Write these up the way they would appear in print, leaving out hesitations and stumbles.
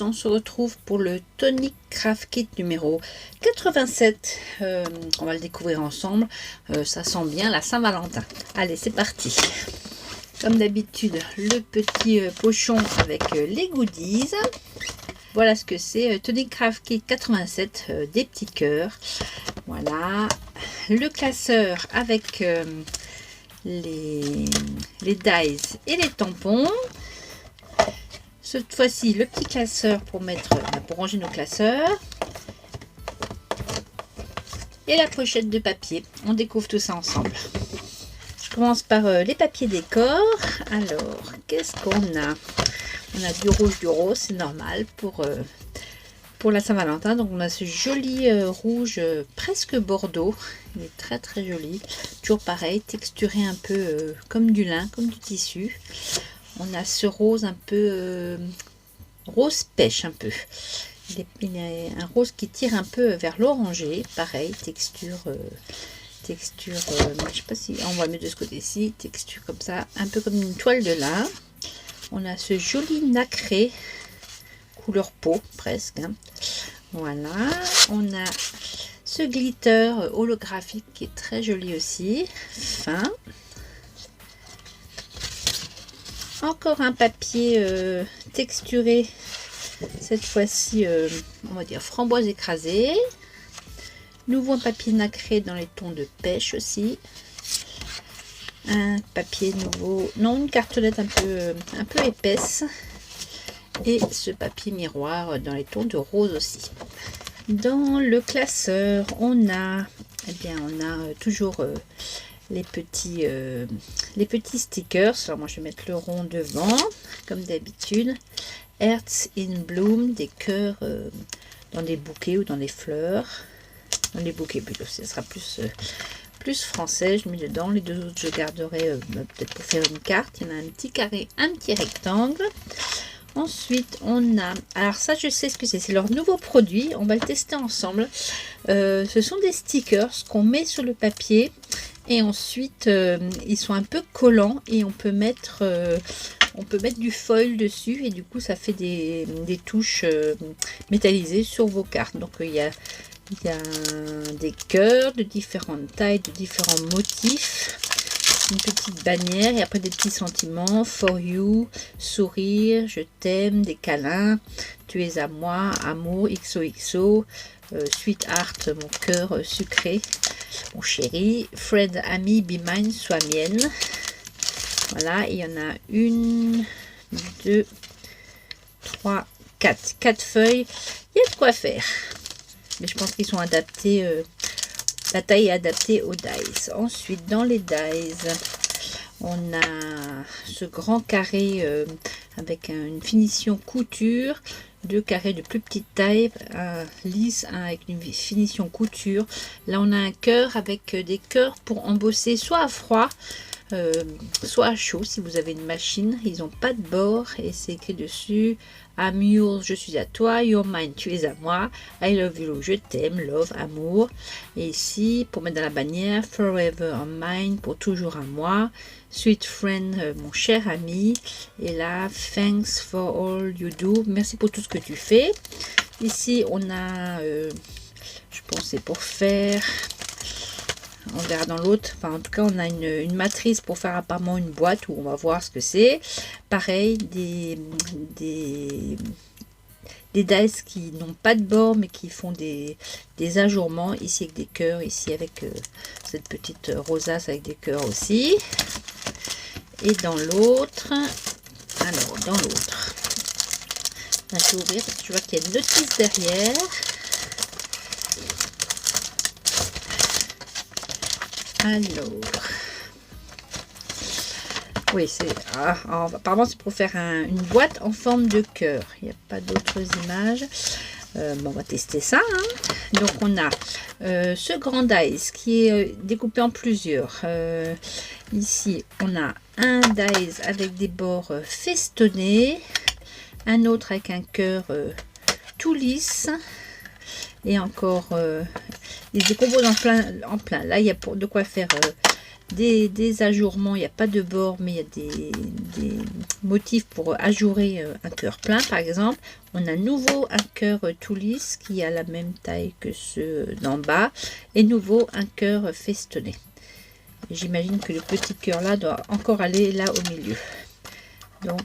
on se retrouve pour le Tonic Craft Kit numéro 87. On va le découvrir ensemble. Ça sent bien la Saint-Valentin. Allez, c'est parti. Comme d'habitude, le petit pochon avec les goodies. Voilà ce que c'est. Tonic Craft Kit 87, des petits cœurs. Voilà. Le classeur avec les dies et les tampons. Cette fois-ci, le petit classeur pour ranger nos classeurs. Et la pochette de papier. On découvre tout ça ensemble. Je commence par les papiers décor. Alors, qu'est-ce qu'on a? On a du rouge, du rose, c'est normal pour la Saint-Valentin. Donc on a ce joli rouge presque bordeaux. Il est très très joli. Toujours pareil, texturé un peu comme du lin, comme du tissu. On a ce rose un peu rose pêche un peu. Il est un rose qui tire un peu vers l'orangé. Pareil, texture, je sais pas si on va le mettre de ce côté-ci. Texture comme ça, un peu comme une toile de lin. On a ce joli nacré, couleur peau presque. Hein. Voilà, on a ce glitter holographique qui est très joli aussi, fin. Encore un papier texturé, cette fois-ci, on va dire framboise écrasée. Nouveau papier nacré dans les tons de pêche aussi. Un papier nouveau, non, une cartonnette un peu épaisse. Et ce papier miroir dans les tons de rose aussi. Dans le classeur, on a toujours les petits stickers. Alors moi je vais mettre le rond devant comme d'habitude. Hearts in Bloom, des cœurs dans des bouquets ou dans des fleurs. Dans les bouquets plutôt, ce sera plus français. Je mets dedans. Les deux autres je garderai peut-être pour faire une carte. Il y en a un petit carré, un petit rectangle. Ensuite, on a... Alors ça, je sais ce que c'est leur nouveau produit. On va le tester ensemble. Ce sont des stickers qu'on met sur le papier. Et ensuite, ils sont un peu collants. Et on peut mettre du foil dessus. Et du coup, ça fait des touches métallisées sur vos cartes. Donc, il y a des cœurs de différentes tailles, de différents motifs. Une petite bannière et après des petits sentiments, for you, sourire, je t'aime, des câlins, tu es à moi, amour, XOXO, sweetheart, mon cœur sucré, mon chéri, friend, ami, be mine, sois mienne. Voilà, il y en a une, deux, trois, quatre feuilles. Il y a de quoi faire, mais je pense qu'ils sont adaptés. La taille est adaptée aux dies. Ensuite, dans les dies, on a ce grand carré avec une finition couture, deux carrés de plus petite taille, un lisse, un avec une finition couture. Là, on a un cœur avec des cœurs pour embosser soit à froid, soit à chaud si vous avez une machine. Ils n'ont pas de bord et c'est écrit dessus I'm yours, je suis à toi, you're mine, tu es à moi, I love you, je t'aime, love, amour. Et ici, pour mettre dans la bannière, forever on mine, pour toujours à moi, sweet friend, mon cher ami. Et là, thanks for all you do, merci pour tout ce que tu fais. Ici, on a, je pense c'est pour faire... On verra dans l'autre. Enfin, en tout cas, on a une matrice pour faire apparemment une boîte où on va voir ce que c'est. Pareil, des dies qui n'ont pas de bord mais qui font des ajourements. Ici avec des cœurs, ici avec cette petite rosace avec des cœurs aussi. Et dans l'autre, alors dans l'autre, je vais ouvrir parce que tu vois qu'il y a une notice derrière. Alors, oui, c'est apparemment c'est pour faire une boîte en forme de cœur. Il n'y a pas d'autres images. Bon, on va tester ça. Hein. Donc, on a ce grand dice qui est découpé en plusieurs. Ici, on a un dice avec des bords festonnés, un autre avec un cœur tout lisse. Et encore, il se décompose en plein. Là, il y a de quoi faire des ajourements. Il n'y a pas de bord, mais il y a des motifs pour ajourer un cœur plein, par exemple. On a nouveau un cœur tout lisse qui a la même taille que ceux d'en bas, et nouveau un cœur festonné. J'imagine que le petit cœur là doit encore aller là au milieu. Donc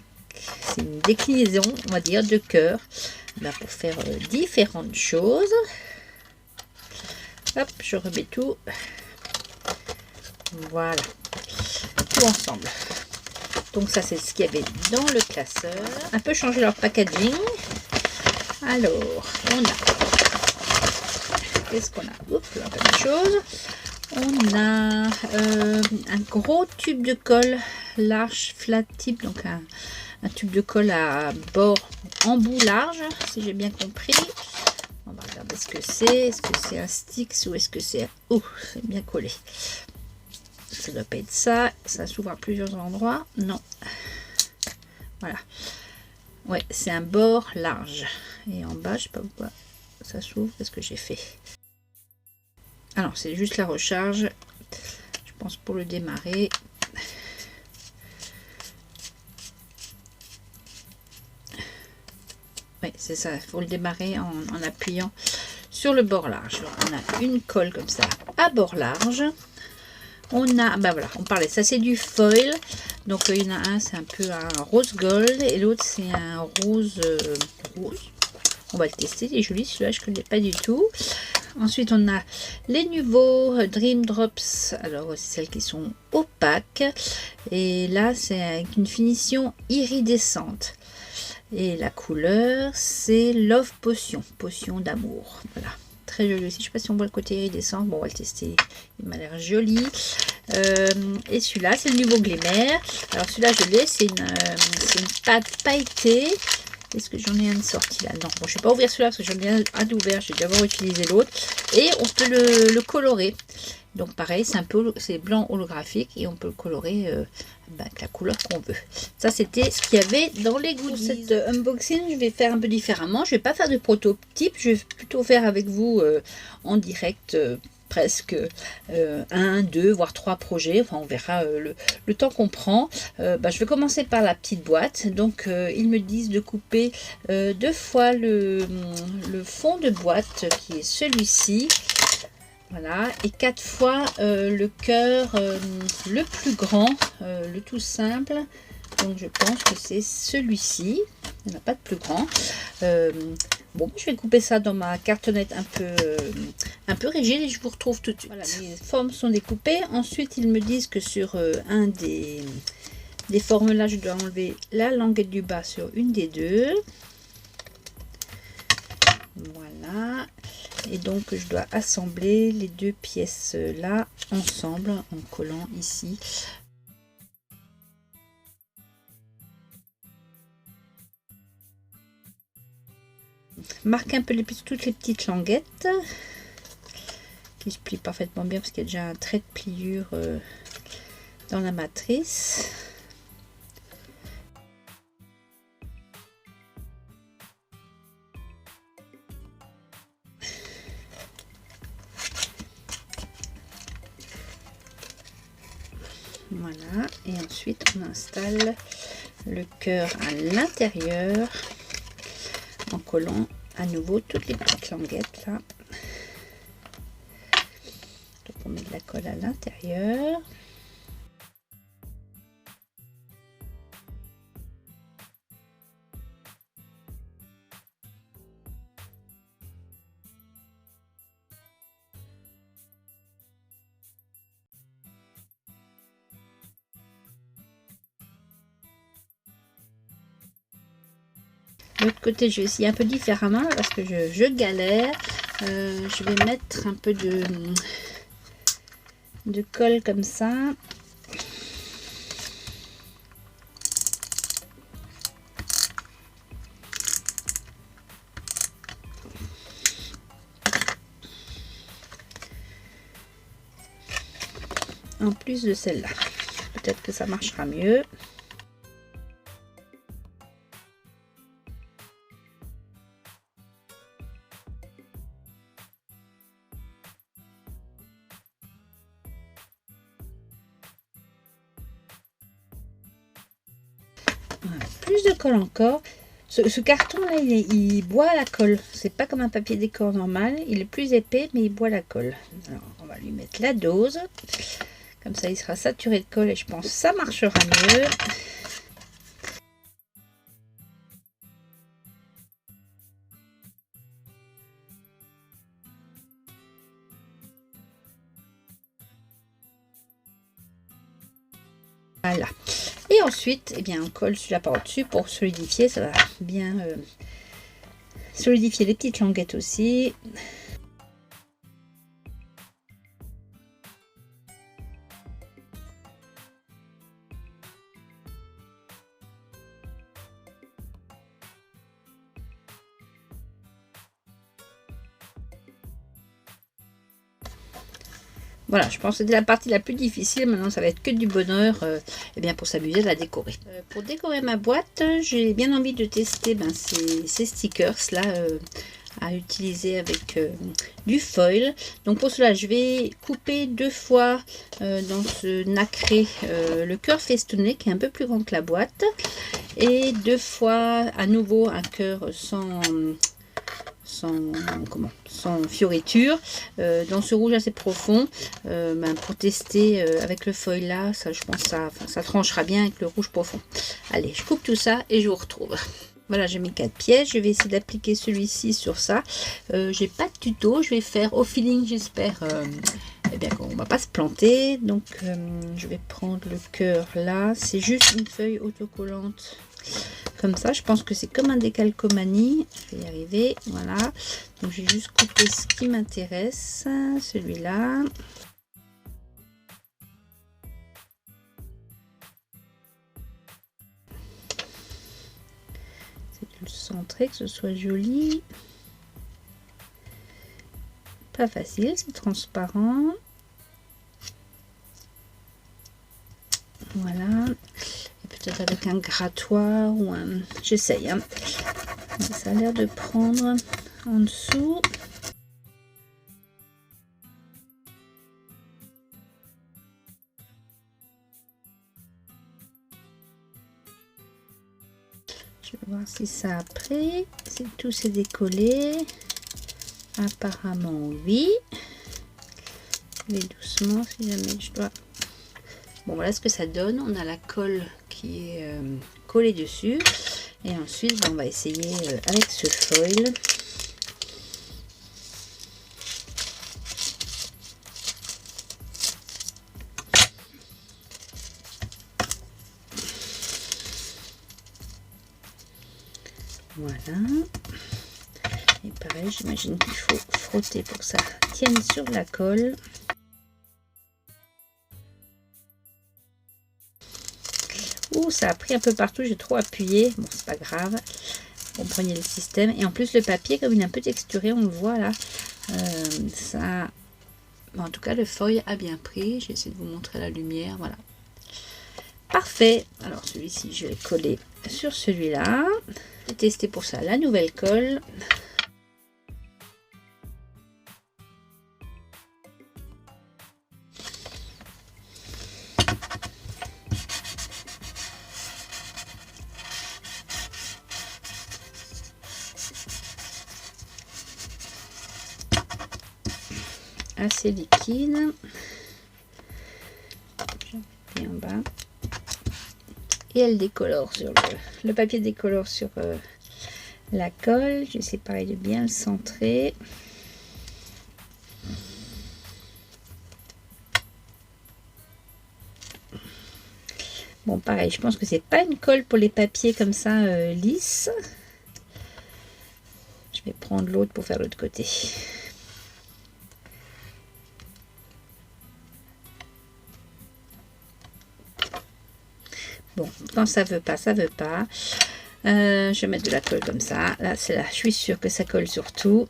c'est une déclinaison, on va dire, de cœur pour faire différentes choses. Hop, je remets tout. Voilà, tout ensemble. Donc ça, c'est ce qu'il y avait dans le classeur. Un peu changer leur packaging. Alors, on a... Qu'est-ce qu'on a? Oups, là, pas de choses. On a un gros tube de colle large, flat tip, donc un tube de colle à bord embout large, si j'ai bien compris. On va regarder ce que c'est. Est-ce que c'est un Stix ou est-ce que c'est... Oh, c'est bien collé. Ça doit pas être ça. Ça s'ouvre à plusieurs endroits. Non. Voilà. Ouais, c'est un bord large. Et en bas, je sais pas pourquoi ça s'ouvre. Qu'est-ce que j'ai fait? Alors, c'est juste la recharge. Je pense pour le démarrer. Oui, c'est ça. Il faut le démarrer en appuyant sur le bord large. Alors, on a une colle comme ça à bord large. On a, ben voilà, on parlait, ça c'est du foil. Donc il y en a un, c'est un peu un rose gold et l'autre c'est un rose rose. On va le tester, il est joli celui-là, je ne connais pas du tout. Ensuite on a les nouveaux Dream Drops. Alors c'est celles qui sont opaques. Et là c'est avec une finition iridescente. Et la couleur c'est Love Potion, potion d'amour. Voilà. Très joli aussi. Je ne sais pas si on voit le côté iridescent. Bon, on va le tester. Il m'a l'air joli. Et celui-là, c'est le nouveau Glimmer. Alors celui-là, je l'ai. C'est une pâte pailletée. Est-ce que j'en ai un de sorti là? Non. Bon, je ne vais pas ouvrir celui-là parce que j'en ai un d'ouvert. J'ai d'abord utilisé l'autre. Et on peut le colorer. Donc pareil, c'est blanc holographique et on peut le colorer avec la couleur qu'on veut. Ça, c'était ce qu'il y avait dans les goodies. Pour cette unboxing, je vais faire un peu différemment. Je ne vais pas faire de prototype. Je vais plutôt faire avec vous en direct presque 1, 2, voire 3 projets. Enfin, on verra le temps qu'on prend. Je vais commencer par la petite boîte. Donc, ils me disent de couper 2 fois le fond de boîte qui est celui-ci. Voilà, et 4 fois le cœur le plus grand, le tout simple. Donc je pense que c'est celui-ci. Il n'y en a pas de plus grand. Bon, je vais couper ça dans ma cartonnette un peu rigide et je vous retrouve tout de suite. Voilà, les formes sont découpées. Ensuite, ils me disent que sur un des formes-là, je dois enlever la languette du bas sur une des deux. Voilà. Et donc je dois assembler les deux pièces là ensemble en collant ici. Marque un peu toutes les petites languettes qui se plient parfaitement bien parce qu'il y a déjà un trait de pliure dans la matrice. Voilà, et ensuite on installe le cœur à l'intérieur en collant à nouveau toutes les petites languettes là. Donc on met de la colle à l'intérieur. De l'autre côté, je vais essayer un peu différemment parce que je galère. Je vais mettre un peu de colle comme ça. En plus de celle-là. Peut-être que ça marchera mieux. plus de colle encore. Ce carton là, il boit la colle. C'est pas comme un papier décor normal. Il est plus épais, mais il boit la colle. Alors, on va lui mettre la dose. Comme ça, il sera saturé de colle et je pense que ça marchera mieux. Voilà. Et ensuite, eh bien, on colle celui-là par-dessus pour solidifier. Ça va bien solidifier les petites languettes aussi. Voilà, je pense que c'était la partie la plus difficile. Maintenant, ça va être que du bonheur eh bien, pour s'amuser à la décorer. Pour décorer ma boîte, j'ai bien envie de tester ces stickers là à utiliser avec du foil. Donc pour cela, je vais couper 2 fois dans ce nacré le cœur festonné qui est un peu plus grand que la boîte. Et 2 fois à nouveau un cœur sans fioriture dans ce rouge assez profond pour tester avec le foil là, ça je pense ça tranchera bien avec le rouge profond. Allez, je coupe tout ça et je vous retrouve. Voilà, j'ai mis 4 pièces, je vais essayer d'appliquer celui-ci sur ça. J'ai pas de tuto, je vais faire au feeling, j'espère eh bien qu'on va pas se planter. Donc je vais prendre le cœur là, c'est juste une feuille autocollante comme ça. Je pense que c'est comme un décalcomanie, je vais y arriver. Voilà, donc j'ai juste coupé ce qui m'intéresse, celui-là. C'est de le centrer, que ce soit joli. Pas facile, c'est transparent. Voilà, et peut-être avec un grattoir ou un... J'essaye, hein. Ça a l'air de prendre en dessous. Je vais voir si ça a pris, si tout s'est décollé. Apparemment oui. Je vais doucement si jamais je dois... Bon, voilà ce que ça donne. On a la colle qui est collée dessus. Et ensuite, on va essayer avec ce foil. Voilà. Et pareil, j'imagine qu'il faut frotter pour que ça tienne sur la colle. Ouh, ça a pris un peu partout, j'ai trop appuyé. Bon, c'est pas grave. Comprenez le système. Et en plus, le papier, comme il est un peu texturé, on le voit là. Ça... Bon, en tout cas, le foil a bien pris. Je vais essayer de vous montrer la lumière. Voilà. Parfait. Alors, celui-ci, je vais le coller sur celui-là. J'ai testé pour ça la nouvelle colle. Assez liquide. Et en bas. Et elle décolore sur le papier décolore sur la colle. J'essaie pareil de bien le centrer. Bon, pareil, je pense que c'est pas une colle pour les papiers comme ça lisses. Je vais prendre l'autre pour faire l'autre côté. Bon, quand ça veut pas, ça veut pas. Je vais mettre de la colle comme ça. Là, c'est là. Je suis sûre que ça colle sur tout.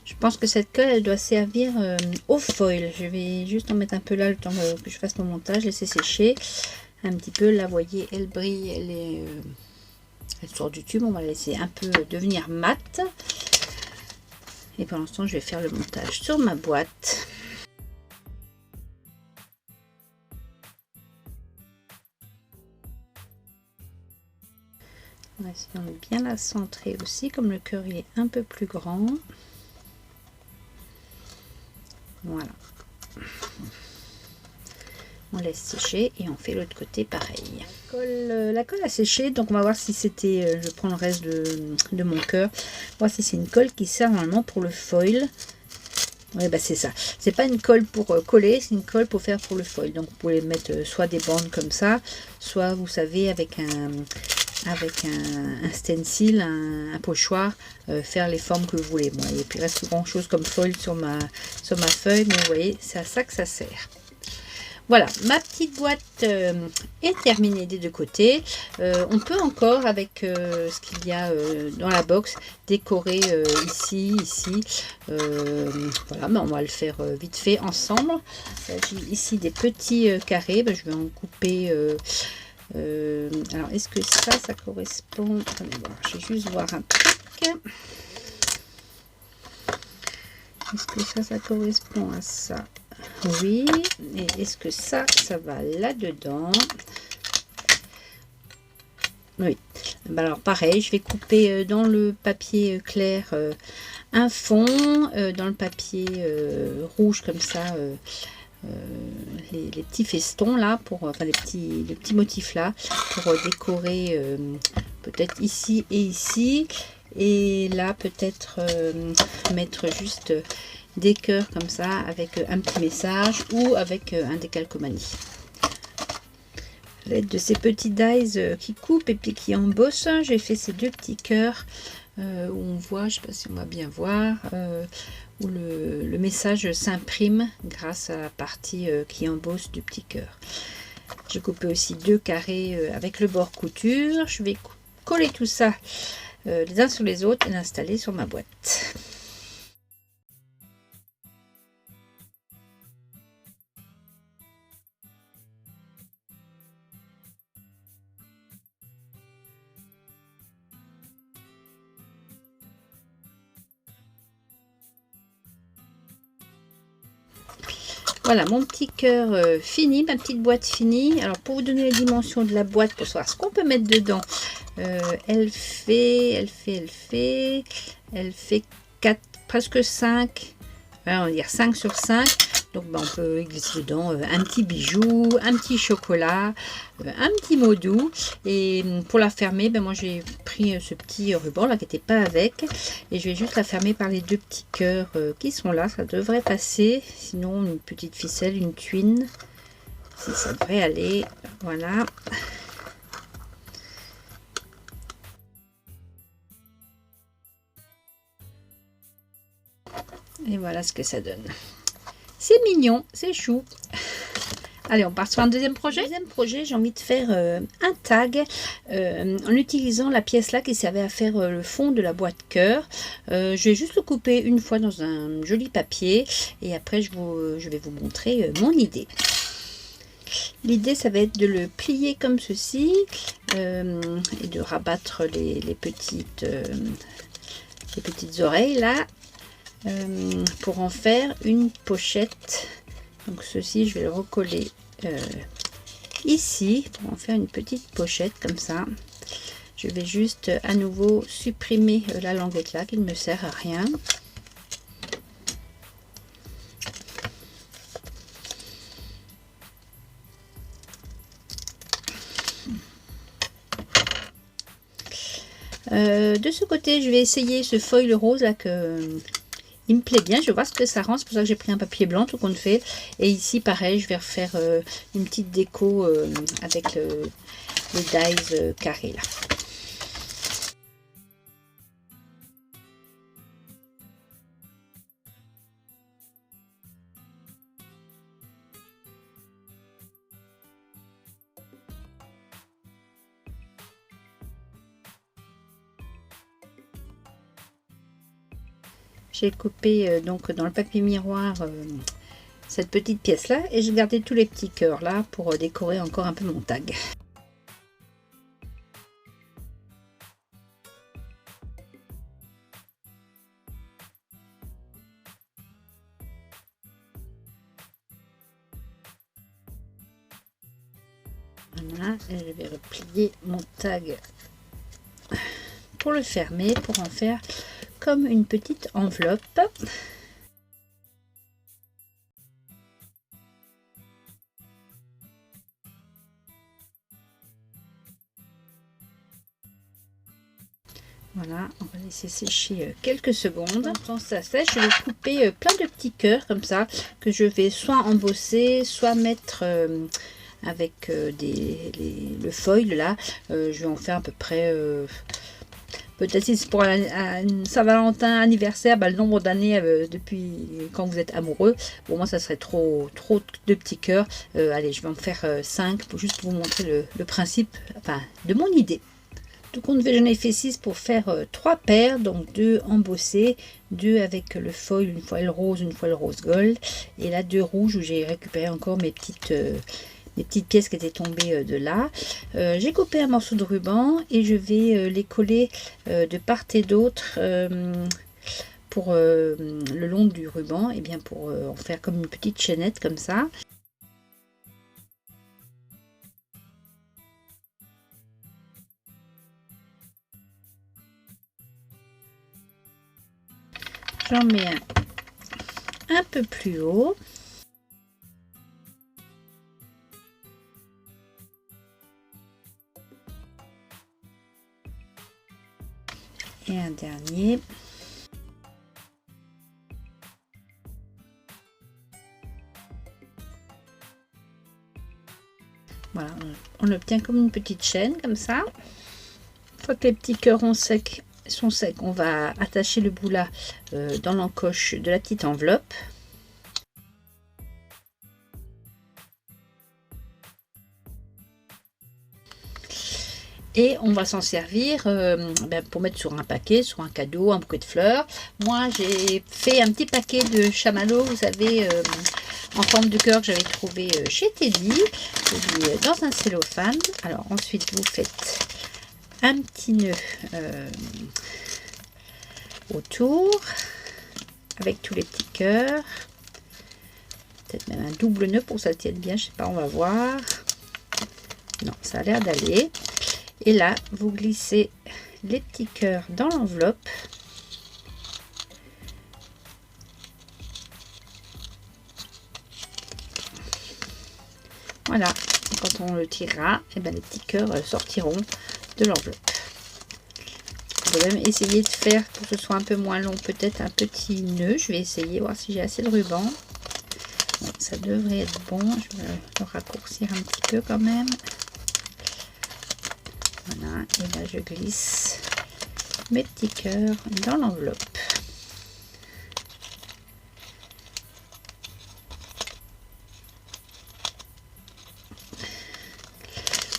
Je pense que cette colle, elle doit servir au foil. Je vais juste en mettre un peu là, le temps que je fasse mon montage, laisser sécher un petit peu. Là, vous voyez, elle brille, elle sort du tube. On va la laisser un peu devenir mate. Et pour l'instant, je vais faire le montage sur ma boîte. On va essayer de bien la centrer aussi, comme le cœur il est un peu plus grand. Voilà. On laisse sécher et on fait l'autre côté pareil. La colle a séché, donc on va voir si c'était, je prends le reste de mon cœur, voir si c'est une colle qui sert normalement pour le foil. Oui, bah c'est ça. C'est pas une colle pour coller, c'est une colle pour faire pour le foil. Donc vous pouvez mettre soit des bandes comme ça, soit vous savez avec un stencil, un pochoir, faire les formes que vous voulez. Bon, il n'y a plus reste grand chose comme foil sur ma feuille, mais vous voyez, c'est à ça que ça sert. Voilà, ma petite boîte est terminée des deux côtés. On peut encore, avec ce qu'il y a dans la box, décorer ici. Voilà, mais on va le faire vite fait ensemble. J'ai ici des petits carrés, je vais en couper. Alors, est-ce que ça correspond? Attendez, bon, je vais juste voir un truc. Est-ce que ça correspond à ça? Oui. Et est-ce que ça va là-dedans? Oui. Alors, pareil, je vais couper dans le papier clair un fond, dans le papier rouge comme ça, les petits festons là, enfin les petits motifs là, pour décorer peut-être ici et ici. Et là, peut-être mettre juste des cœurs comme ça avec un petit message ou avec un décalcomanie. À l'aide de ces petits dies qui coupent et puis qui embossent, j'ai fait ces deux petits cœurs où on voit, je ne sais pas si on va bien voir, où le message s'imprime grâce à la partie qui embosse du petit cœur. J'ai coupé aussi deux carrés avec le bord couture. Je vais coller tout ça les uns sur les autres et l'installer sur ma boîte. Voilà mon petit cœur fini, ma petite boîte finie. Alors pour vous donner les dimensions de la boîte, pour savoir ce qu'on peut mettre dedans, elle fait 4, presque 5, on va dire 5 sur 5. Donc on peut glisser dedans un petit bijou, un petit chocolat, un petit mot doux. Et pour la fermer, moi j'ai pris ce petit ruban là qui n'était pas avec. Et je vais juste la fermer par les deux petits cœurs qui sont là. Ça devrait passer. Sinon une petite ficelle, une twine. Si ça devrait aller. Voilà. Et voilà ce que ça donne. C'est mignon, c'est chou. Allez, on part sur un deuxième projet. Deuxième projet, j'ai envie de faire un tag en utilisant la pièce là qui servait à faire le fond de la boîte cœur. Je vais juste le couper une fois dans un joli papier et après je vais vous montrer mon idée. L'idée, ça va être de le plier comme ceci et de rabattre les petites oreilles là. Pour en faire une pochette. Donc ceci je vais le recoller ici pour en faire une petite pochette comme ça. Je vais juste à nouveau supprimer la languette là qui ne me sert à rien. De ce côté je vais essayer ce foil rose là il me plaît bien, je vais voir ce que ça rend, c'est pour ça que j'ai pris un papier blanc tout compte fait. Et ici pareil, je vais refaire une petite déco avec les dies carrés là. J'ai coupé donc dans le papier miroir cette petite pièce là et j'ai gardé tous les petits cœurs là pour décorer encore un peu mon tag. Voilà, et je vais replier mon tag pour le fermer, pour en faire comme une petite enveloppe. Voilà, on va laisser sécher quelques secondes. Quand ça sèche, je vais couper plein de petits cœurs comme ça, que je vais soit embosser, soit mettre avec le foil là. Je vais en faire à peu près, peut-être si c'est pour un Saint-Valentin anniversaire, le nombre d'années depuis quand vous êtes amoureux. Pour moi, ça serait trop de petits cœurs. Allez, je vais en faire 5, juste pour vous montrer le principe, enfin, de mon idée. Tout compte fait, j'en ai fait 6 pour faire 3 paires, donc 2 embossés, 2 avec le foil, une fois le rose, une fois le rose gold, et là 2 rouges où j'ai récupéré encore mes petites pièces qui étaient tombées de là. J'ai coupé un morceau de ruban et je vais les coller de part et d'autre pour le long du ruban, et bien pour en faire comme une petite chaînette comme ça. J'en mets un peu plus haut. Et un dernier. Voilà, on obtient comme une petite chaîne comme ça. Une fois que les petits cœurs sont secs, on va attacher le bout là dans l'encoche de la petite enveloppe. Et on va s'en servir pour mettre sur un paquet, sur un cadeau, un bouquet de fleurs. Moi, j'ai fait un petit paquet de chamallows, vous savez, en forme de cœur que j'avais trouvé chez Teddy, dans un cellophane. Alors ensuite, vous faites un petit nœud autour, avec tous les petits cœurs. Peut-être même un double nœud pour que ça tienne bien, je sais pas, on va voir. Non, ça a l'air d'aller. Et là, vous glissez les petits cœurs dans l'enveloppe. Voilà. Et quand on le tirera, et ben les petits cœurs sortiront de l'enveloppe. Je vais même essayer de faire, pour que ce soit un peu moins long, peut-être un petit nœud. Je vais essayer, voir si j'ai assez de ruban. Bon, ça devrait être bon. Je vais le raccourcir un petit peu quand même. Voilà, et là je glisse mes petits cœurs dans l'enveloppe.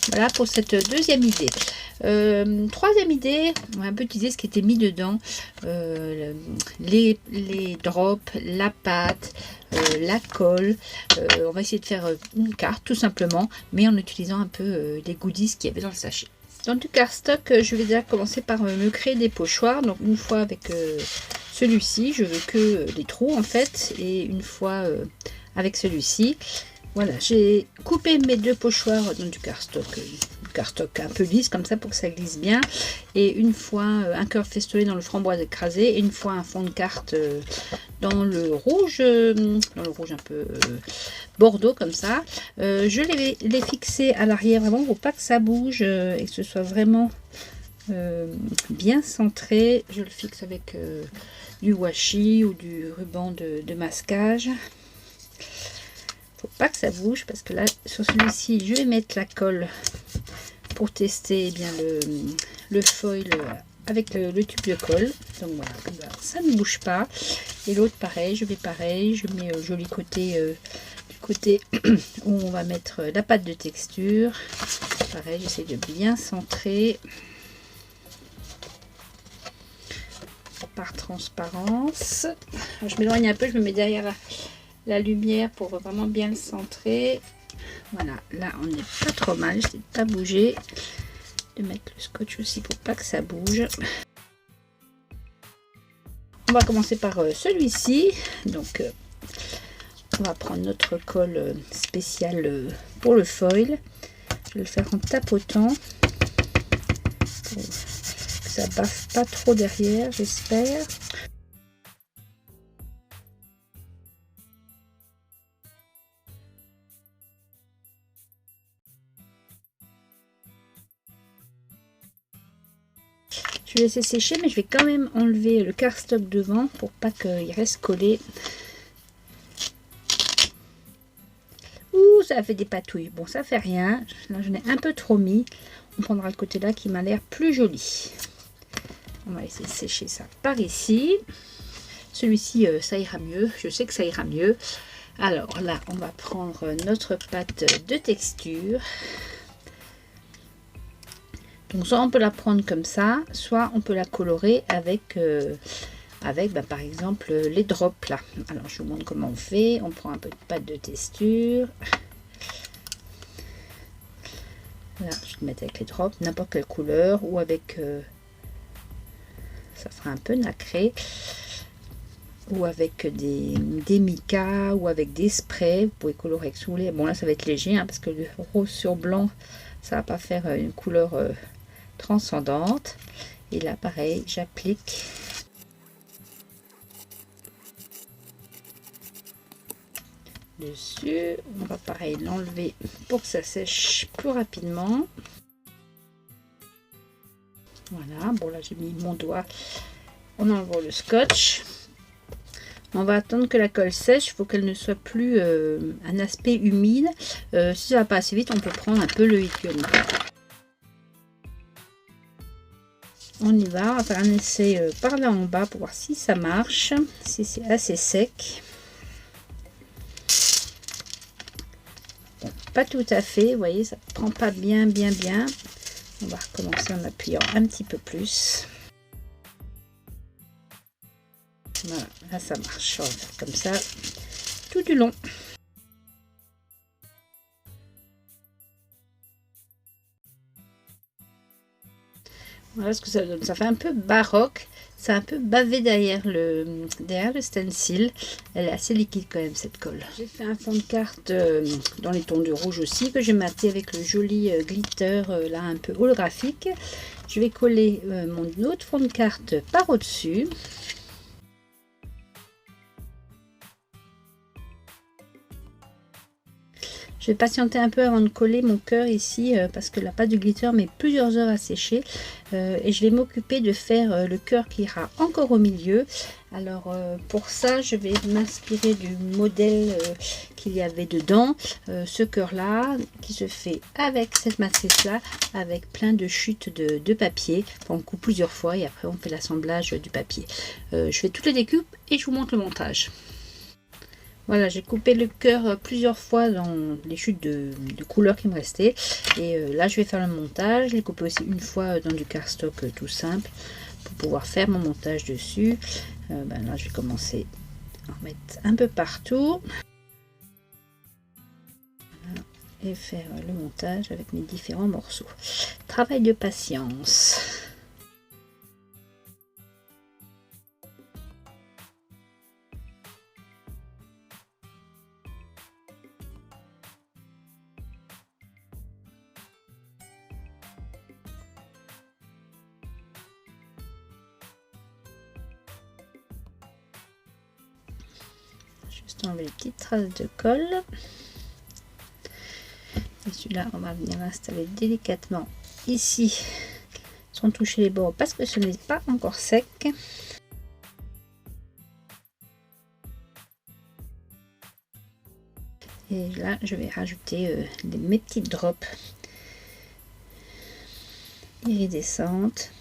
Voilà pour cette deuxième idée. Troisième idée, on va un peu utiliser ce qui était mis dedans, les drops, la pâte, la colle. On va essayer de faire une carte tout simplement, mais en utilisant un peu les goodies qu'il y avait dans le sachet. Dans du cardstock, je vais déjà commencer par me créer des pochoirs. Donc une fois avec celui-ci, je veux que des trous en fait, et une fois avec celui-ci. Voilà, j'ai coupé mes 2 pochoirs dans du cardstock un peu lisse comme ça pour que ça glisse bien, et une fois un cœur festonné dans le framboise écrasé, et une fois un fond de carte dans le rouge un peu bordeaux comme ça. Je vais les fixer à l'arrière vraiment pour pas que ça bouge et que ce soit vraiment bien centré. Je le fixe avec du washi ou du ruban de masquage. Faut pas que ça bouge, parce que là sur celui-ci je vais mettre la colle pour tester bien le foil avec le tube de colle. Donc voilà, ça ne bouge pas. Et l'autre pareil, je mets au joli côté du côté où on va mettre la pâte de texture. Pareil, j'essaie de bien centrer par transparence. Alors, je m'éloigne un peu, je me mets derrière la lumière pour vraiment bien le centrer. Voilà, là on n'est pas trop mal, j'essaie de pas bouger, de mettre le scotch aussi pour pas que ça bouge. On va commencer par celui-ci. Donc on va prendre notre colle spéciale pour le foil. Je vais le faire en tapotant pour que ça baffe pas trop derrière, j'espère. Je vais laisser sécher, mais je vais quand même enlever le cardstock devant pour pas qu'il reste collé. Ouh, ça a fait des patouilles. Bon, ça fait rien. Là, j'en ai un peu trop mis. On prendra le côté là qui m'a l'air plus joli. On va laisser sécher ça par ici. Celui-ci, ça ira mieux. Je sais que ça ira mieux. Alors là, on va prendre notre pâte de texture. Donc soit on peut la prendre comme ça, soit on peut la colorer avec, par exemple les drops là. Alors je vous montre comment on fait. On prend un peu de pâte de texture. Là, je vais mettre avec les drops, n'importe quelle couleur ou avec, ça fera un peu nacré, ou avec des micas ou avec des sprays. Vous pouvez colorer avec ce que vous voulez. Bon là ça va être léger hein, parce que le rose sur blanc, ça va pas faire une couleur transcendante. Et là pareil, j'applique dessus. On va pareil l'enlever pour que ça sèche plus rapidement. Voilà, bon là j'ai mis mon doigt en enlevant le scotch. On va attendre que la colle sèche, il faut qu'elle ne soit plus un aspect humide. Si ça va pas assez vite, on peut prendre un peu le liquide. On y va, on va faire un essai par là en bas pour voir si ça marche, si c'est assez sec. Bon, pas tout à fait, vous voyez, ça prend pas bien. On va recommencer en appuyant un petit peu plus. Voilà, là ça marche, on va faire comme ça tout du long. Voilà ce que ça donne, ça fait un peu baroque, c'est un peu bavé derrière le stencil. Elle est assez liquide quand même cette colle. J'ai fait un fond de carte dans les tons de rouge aussi, que j'ai maté avec le joli glitter là un peu holographique. Je vais coller mon autre fond de carte par au-dessus. Je vais patienter un peu avant de coller mon cœur ici parce que la pâte du glitter met plusieurs heures à sécher et je vais m'occuper de faire le cœur qui ira encore au milieu. Alors pour ça je vais m'inspirer du modèle qu'il y avait dedans, ce cœur là qui se fait avec cette matrice là, avec plein de chutes de papier. Enfin, on coupe plusieurs fois et après on fait l'assemblage du papier. Je fais toutes les découpes et je vous montre le montage. Voilà, j'ai coupé le cœur plusieurs fois dans les chutes de couleurs qui me restaient. Et là, je vais faire le montage. Je l'ai coupé aussi une fois dans du cardstock tout simple pour pouvoir faire mon montage dessus. Là, je vais commencer à en mettre un peu partout. Voilà, et faire le montage avec mes différents morceaux. Travail de patience. Juste enlever les petites traces de colle. Et celui-là, on va venir l'installer délicatement ici, sans toucher les bords, parce que ce n'est pas encore sec. Et là, je vais rajouter mes petites drops iridescentes.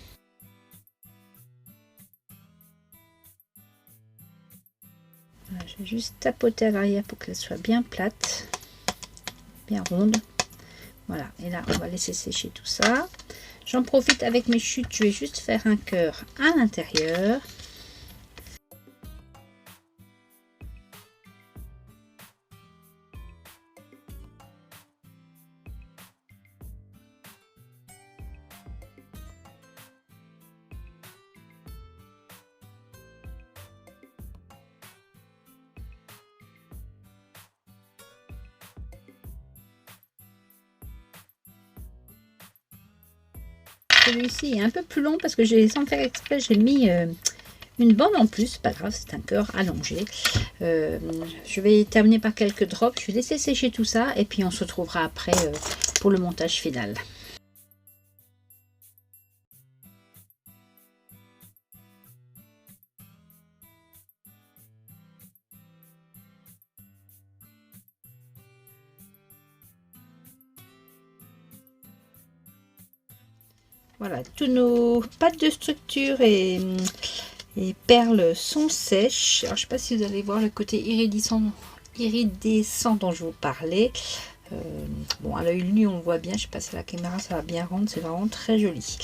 Voilà, je vais juste tapoter à l'arrière pour qu'elle soit bien plate, bien ronde. Voilà, et là on va laisser sécher tout ça. J'en profite avec mes chutes, je vais juste faire un cœur à l'intérieur. celui-ci est un peu plus long parce que j'ai, sans faire exprès, j'ai mis une bande en plus. Pas grave, c'est un cœur allongé. Je vais terminer par quelques drops. Je vais laisser sécher tout ça et puis on se retrouvera après pour le montage final. Voilà, tous nos pâtes de structure et perles sont sèches. Alors, je ne sais pas si vous allez voir le côté iridescent dont je vous parlais. Bon, à l'œil nu, on le voit bien. Je ne sais pas si la caméra, ça va bien rendre. C'est vraiment très joli.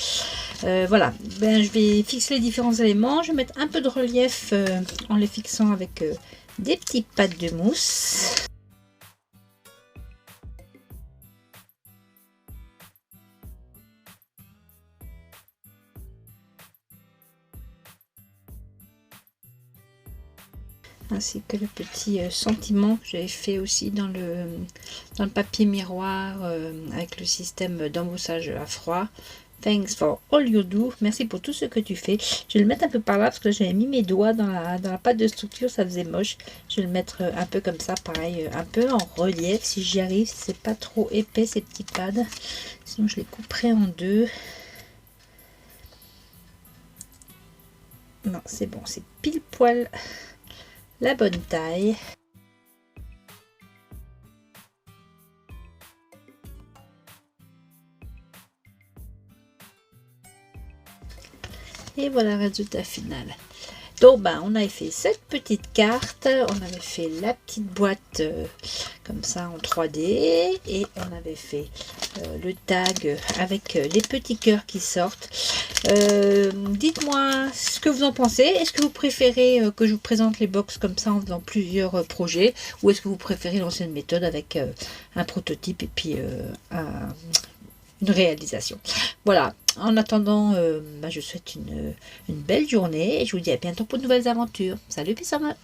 Voilà, ben, je vais fixer les différents éléments. Je vais mettre un peu de relief en les fixant avec des petites pâtes de mousse. Ainsi que le petit sentiment que j'avais fait aussi dans le papier miroir avec le système d'embossage à froid. Thanks for all you do. Merci pour tout ce que tu fais. Je vais le mettre un peu par là parce que j'avais mis mes doigts dans la pâte de structure, ça faisait moche. Je vais le mettre un peu comme ça, pareil, un peu en relief si j'y arrive. Si c'est pas trop épais ces petits pads. Sinon je les couperai en deux. Non, c'est bon, c'est pile poil la bonne taille. Et voilà le résultat final. Donc ben, on avait fait cette petite carte, on avait fait la petite boîte comme ça en 3D et on avait fait le tag avec les petits cœurs qui sortent. Dites-moi ce que vous en pensez. Est-ce que vous préférez que je vous présente les box comme ça en faisant plusieurs projets, ou est-ce que vous préférez l'ancienne méthode avec un prototype et puis une réalisation? Voilà, en attendant, je vous souhaite une belle journée et je vous dis à bientôt pour de nouvelles aventures. Salut Pissama!